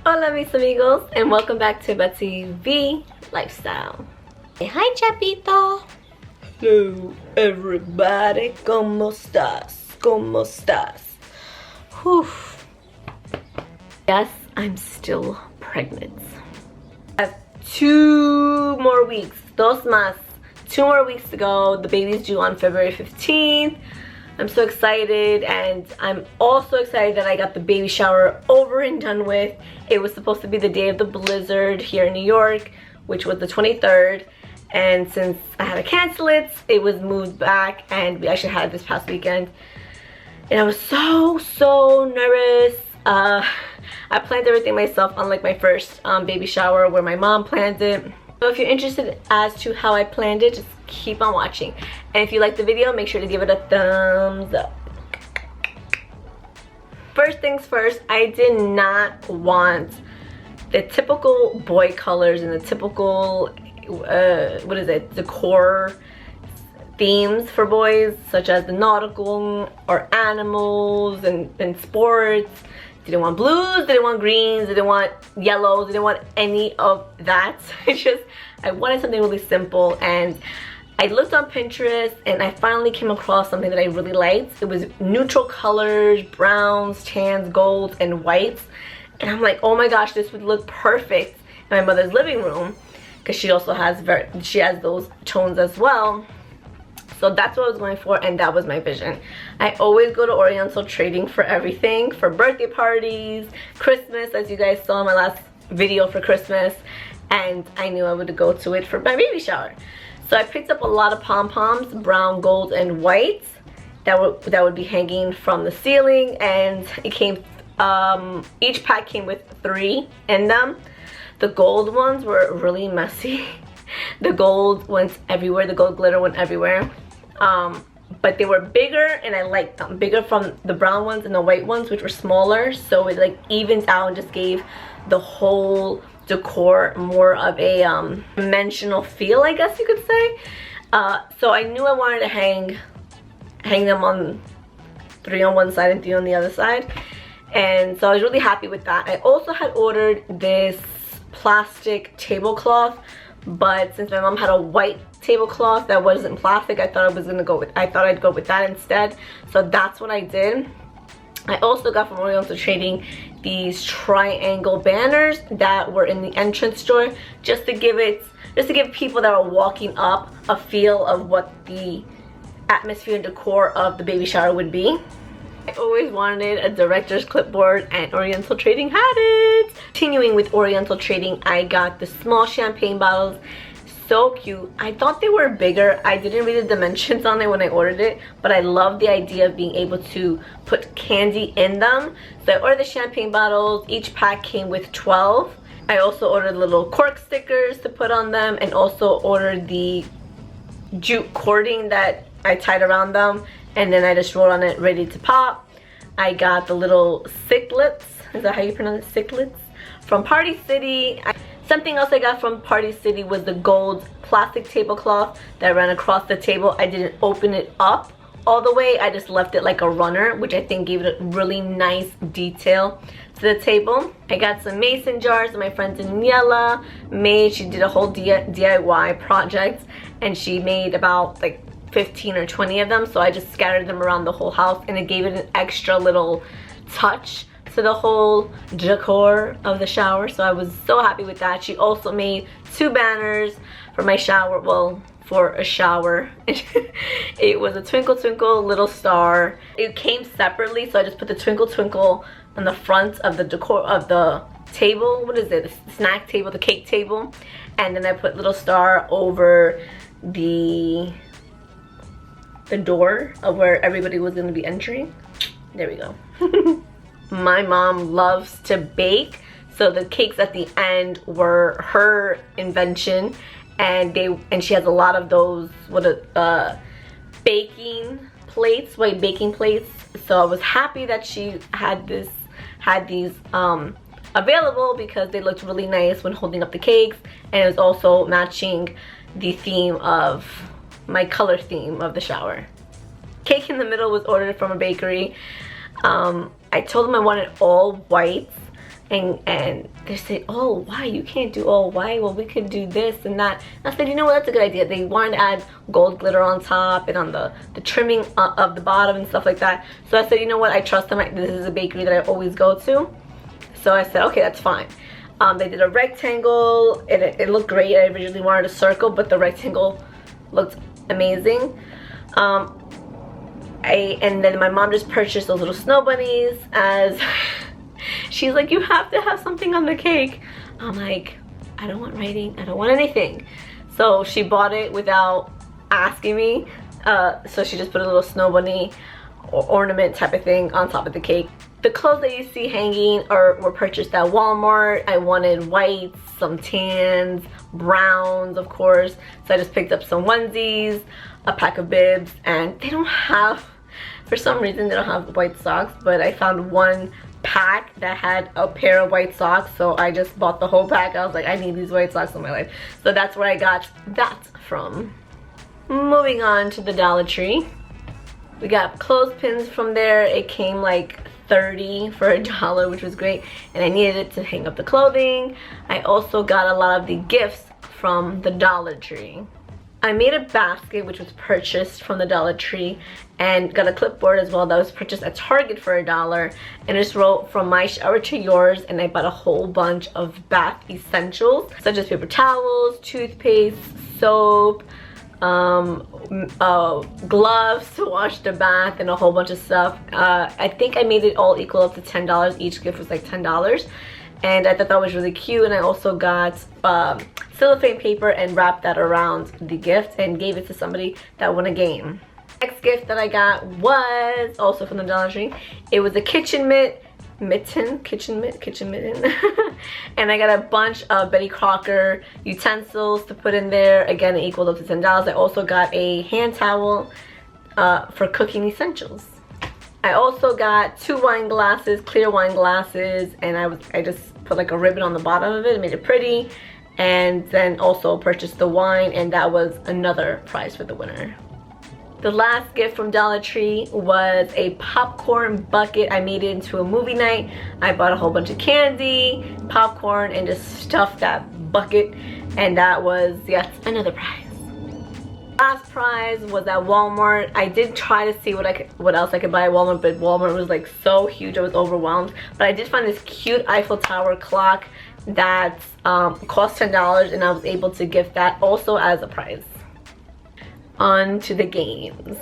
Hola mis amigos, and welcome back to Betsy V Lifestyle. Hey, hi Chapito. Hello everybody, ¿cómo estás? ¿Cómo estás? Whew. Yes, I'm still pregnant. I have 2 more weeks, 2 more weeks to go. The baby's due on February 15th. I'm so excited, and I'm also excited that I got the baby shower over and done with. It was supposed to be the day of the blizzard here in New York, which was the 23rd, and since I had to cancel it, it was moved back, and we actually had it this past weekend. And I was so nervous. I planned everything myself, unlike my first baby shower where my mom planned it. So if you're interested as to how I planned it, just keep on watching. And if you like the video, make sure to give it a thumbs up. First things first, I did not want the typical boy colors and the typical, decor themes for boys, such as the nautical or animals and sports. Didn't want blues, didn't want greens, didn't want yellows, didn't want any of that. I wanted something really simple, and I looked on Pinterest and I finally came across something that I really liked. It was neutral colors, browns, tans, golds, and whites. And I'm like, oh my gosh, this would look perfect in my mother's living room, because she also has those tones as well. So that's what I was going for, and that was my vision. I always go to Oriental Trading for everything, for birthday parties, Christmas, as you guys saw in my last video for Christmas, and I knew I would go to it for my baby shower. So I picked up a lot of pom-poms, brown, gold, and white, that would be hanging from the ceiling, and it came, each pack came with 3 in them. The gold ones were really messy. The gold went everywhere, the gold glitter went everywhere. But they were bigger, and I liked them. Bigger from the brown ones and the white ones, which were smaller, so it like evened out and just gave the whole decor more of a dimensional feel, I guess you could say. So I knew I wanted to hang them on 3 on one side and 3 on the other side, and so I was really happy with that. I also had ordered this plastic tablecloth, but since my mom had a white tablecloth that wasn't plastic, I thought I'd go with that instead. So that's what I did. I also got from Oriental Trading these triangle banners that were in the entrance door, just to give people that are walking up a feel of what the atmosphere and decor of the baby shower would be. I always wanted a director's clipboard, and Oriental Trading had it. Continuing with Oriental Trading, I got the small champagne bottles. So cute. I thought they were bigger. I didn't read the dimensions on it when I ordered it, but I love the idea of being able to put candy in them. So I ordered the champagne bottles. Each pack came with 12. I also ordered little cork stickers to put on them, and also ordered the jute cording that I tied around them, and then I just wrote on it, ready to pop. I got the little cichlets. Is that how you pronounce it? Cichlets? From Party City. Something else I got from Party City was the gold plastic tablecloth that ran across the table. I didn't open it up all the way. I just left it like a runner, which I think gave it a really nice detail to the table. I got some mason jars that my friend Daniela made. She did a whole DIY project, and she made about like 15 or 20 of them. So I just scattered them around the whole house, and it gave it an extra little touch to the whole decor of the shower. So I was so happy with that. She also made 2 banners for my shower, well, for a shower. It was a twinkle twinkle little star. It came separately, so I just put the twinkle twinkle on the front of the decor of the table. What is it? The snack table, the cake table. And then I put little star over the the door of where everybody was going to be entering. There we go. My mom loves to bake, so the cakes at the end were her invention, and she has a lot of those baking plates, white baking plates. So I was happy that she had these available because they looked really nice when holding up the cakes, and it was also matching the theme of my color theme of the shower. Cake in the middle was ordered from a bakery. I told them I wanted all whites, and they said, oh, why? You can't do all white. Well, we could do this and that. And I said, you know what, that's a good idea. They wanted to add gold glitter on top and on the trimming of the bottom and stuff like that. So I said, you know what, I trust them. This is a bakery that I always go to. So I said, okay, that's fine. They did a rectangle, and it looked great. I originally wanted a circle, but the rectangle looked amazing. And then my mom just purchased those little snow bunnies, as she's like, you have to have something on the cake. I'm like, I don't want writing, I don't want anything. So she bought it without asking me. So she just put a little snow bunny or ornament type of thing on top of the cake. The clothes that you see hanging were purchased at Walmart. I wanted whites, some tans, browns, of course. So I just picked up some onesies, a pack of bibs, and they don't have, for some reason, they don't have white socks, but I found one pack that had a pair of white socks, so I just bought the whole pack. I was like, I need these white socks in my life. So that's where I got that from. Moving on to the Dollar Tree. We got clothespins from there. It came like 30 for $1, which was great, and I needed it to hang up the clothing. I also got a lot of the gifts from the Dollar Tree. I made a basket which was purchased from the Dollar Tree, and got a clipboard as well that was purchased at Target for $1, and I just wrote from my shower to yours, and I bought a whole bunch of bath essentials such as paper towels, toothpaste, soap, gloves to wash the bath, and a whole bunch of stuff. I think I made it all equal up to $10. Each gift was like $10, and I thought that was really cute. And I also got cellophane paper and wrapped that around the gift and gave it to somebody that won a game. Next gift that I got was also from the Dollar Tree. It was a kitchen mitten, and I got a bunch of Betty Crocker utensils to put in there. Again, it equaled up to $10. I also got a hand towel for cooking essentials. I also got 2 wine glasses, clear wine glasses, and I just put like a ribbon on the bottom of it and made it pretty, and then also purchased the wine, and that was another prize for the winner. The last gift from Dollar Tree was a popcorn bucket. I made it into a movie night. I bought a whole bunch of candy, popcorn, and just stuffed that bucket, and that was yet another prize. Last prize was at Walmart. I did try to see what else I could buy at Walmart, but Walmart was like so huge, I was overwhelmed. But I did find this cute Eiffel Tower clock that cost $10, and I was able to gift that also as a prize. On to the games.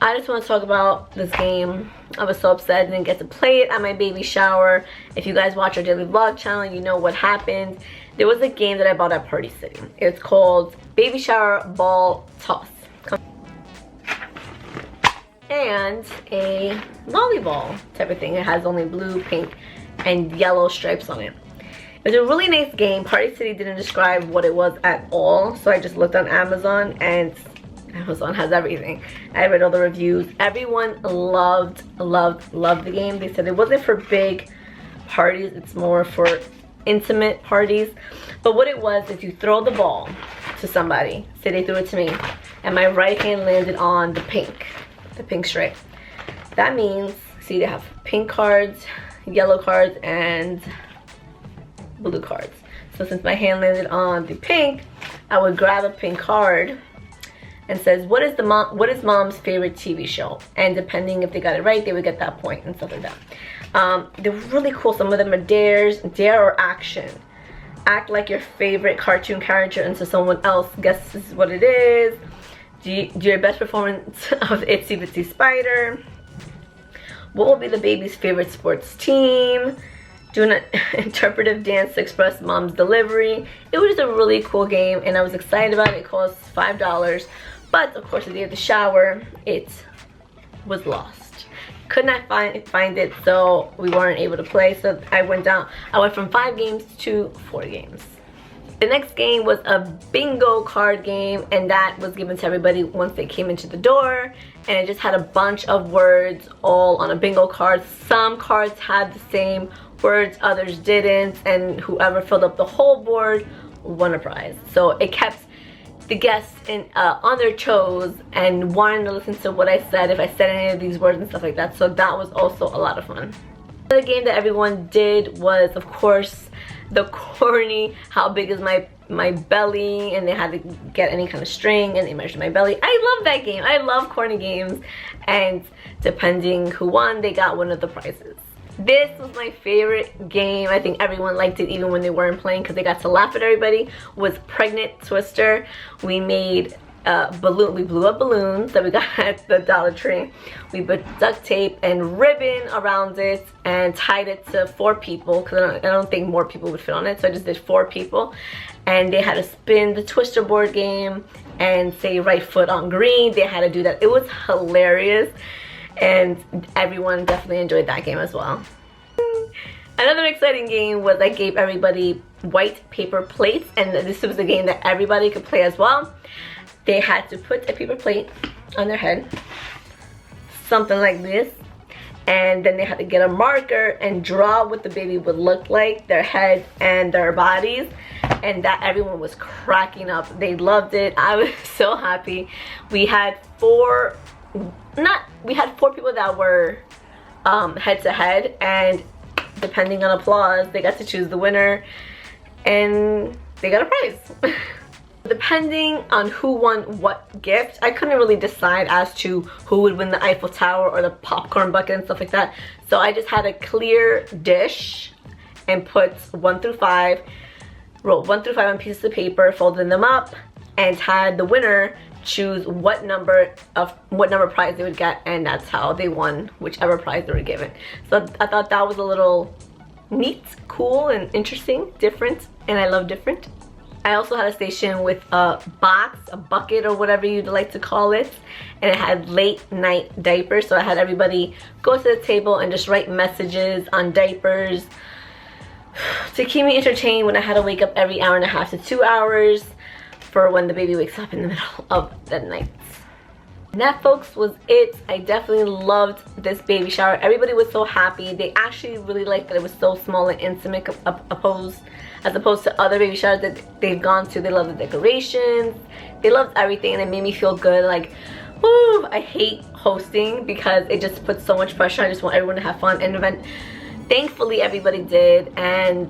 I just want to talk about this game. I was so upset I didn't get to play it at my baby shower. If you guys watch our daily vlog channel, you know what happened. There was a game that I bought at Party City. It's called Baby Shower Ball Toss. And a volleyball type of thing. It has only blue, pink, and yellow stripes on it. It was a really nice game. Party City didn't describe what it was at all, so I just looked on Amazon, and Amazon has everything. I read all the reviews. Everyone loved the game. They said it wasn't for big parties, it's more for intimate parties. But what it was is you throw the ball to somebody. Say they threw it to me, and my right hand landed on the pink stripe. That means, see, they have pink cards, yellow cards, and blue cards. So since my hand landed on the pink, I would grab a pink card and says, what is mom's favorite TV show? And depending if they got it right, they would get that point and stuff like that. They're really cool. Some of them are dares, dare or action. Act like your favorite cartoon character until someone else guesses what it is. Do your best performance of Itsy Bitsy Spider. What will be the baby's favorite sports team? Do an interpretive dance to express mom's delivery. It was just a really cool game, and I was excited about it. It cost $5, But of course, the day of the shower, it was lost. Could not find it, so we weren't able to play. So I went from 5 games to 4 games. The next game was a bingo card game, and that was given to everybody once they came into the door, and it just had a bunch of words all on a bingo card. Some cards had the same words, others didn't, and whoever filled up the whole board won a prize. So it kept the guests on their toes and wanting to listen to what I said, if I said any of these words and stuff like that. So that was also a lot of fun. The game that everyone did was, of course, the corny, how big is my belly, and they had to get any kind of string and they measured my belly. I love that game. I love corny games, and depending who won, they got one of the prizes. This was my favorite game. I think everyone liked it even when they weren't playing because they got to laugh at everybody. Was Pregnant Twister. We made we blew up balloons that we got at the Dollar Tree. We put duct tape and ribbon around it and tied it to 4 people because I don't think more people would fit on it, so I just did 4 people. And they had to spin the Twister board game and say right foot on green. They had to do that. It was hilarious, and everyone definitely enjoyed that game as well. Another exciting game was I gave everybody white paper plates, and this was a game that everybody could play as well. They had to put a paper plate on their head, something like this, and then they had to get a marker and draw what the baby would look like, their head and their bodies, and that everyone was cracking up. They loved it. I was so happy. We had 4 people that were head to head, and depending on applause, they got to choose the winner, and they got a prize. Depending on who won what gift, I couldn't really decide as to who would win the Eiffel Tower or the popcorn bucket and stuff like that. So I just had a clear dish and put 1 through 5, wrote 1 through 5 on pieces of paper, folded them up, and had the winner choose what number prize they would get, and that's how they won whichever prize they were given. So I thought that was a little neat, cool, and interesting, different, and I love different. I also had a station with a box, a bucket, or whatever you'd like to call it, and it had late night diapers. So I had everybody go to the table and just write messages on diapers to keep me entertained when I had to wake up every hour and a half to 2 hours for when the baby wakes up in the middle of the night. And that, folks, was it. I definitely loved this baby shower. Everybody was so happy. They actually really liked that it was so small and intimate as opposed to other baby showers that they've gone to. They loved the decorations. They loved everything, and it made me feel good. Like, woo, I hate hosting because it just puts so much pressure. I just want everyone to have fun. And thankfully, everybody did. And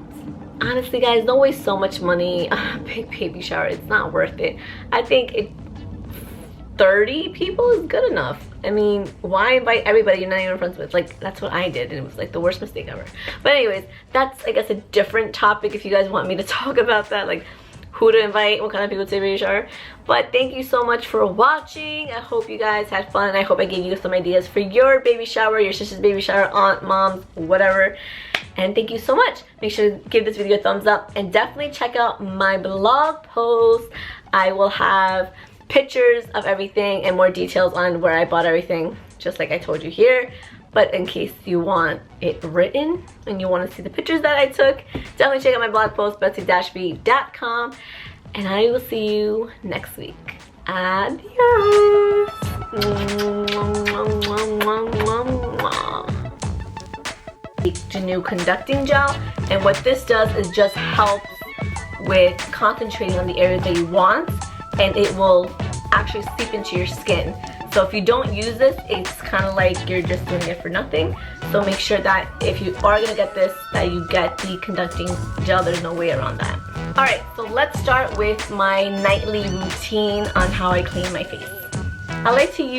honestly, guys, don't waste so much money on a big baby shower. It's not worth it. I think 30 people is good enough. I mean, why invite everybody you're not even friends with? Like, that's what I did, and it was like the worst mistake ever. But anyways, that's, I guess, a different topic if you guys want me to talk about that, like who to invite, what kind of people to baby shower. But thank you so much for watching. I hope you guys had fun. I hope I gave you some ideas for your baby shower, your sister's baby shower, aunt, mom, whatever. And thank you so much. Make sure to give this video a thumbs up, and definitely check out my blog post. I will have pictures of everything and more details on where I bought everything, just like I told you here. But in case you want it written and you want to see the pictures that I took, definitely check out my blog post, betsy-v.com, and I will see you next week. Adios. The new conducting gel, and what this does is just helps with concentrating on the areas that you want, and it will actually seep into your skin. So if you don't use this, it's kind of like you're just doing it for nothing. So make sure that if you are gonna get this, that you get the conducting gel. There's no way around that. All right, so let's start with my nightly routine on how I clean my face. I like to use